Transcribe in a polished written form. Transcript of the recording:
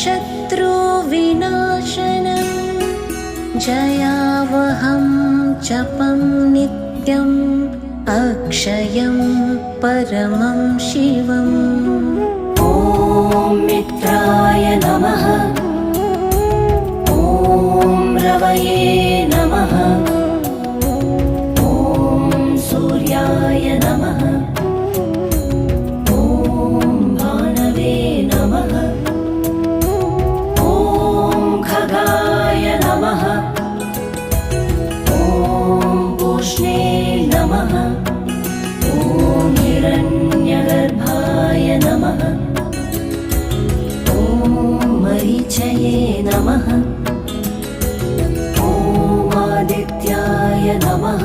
शत्रुविनाशनं जयावहं जपं नित्यम् अक्षयं परमं शिवम्। ॐ मित्राय नमः। ॐ रवये नमः। ॐ सूर्याय नमः। ॐ भानवे नमः। ॐ खगाय नमः। ॐ पूष्णे नमः। ॐ हिरण्यगर्भाय नमः। ॐ मरीचये नमः। ॐ आदित्याय नमः।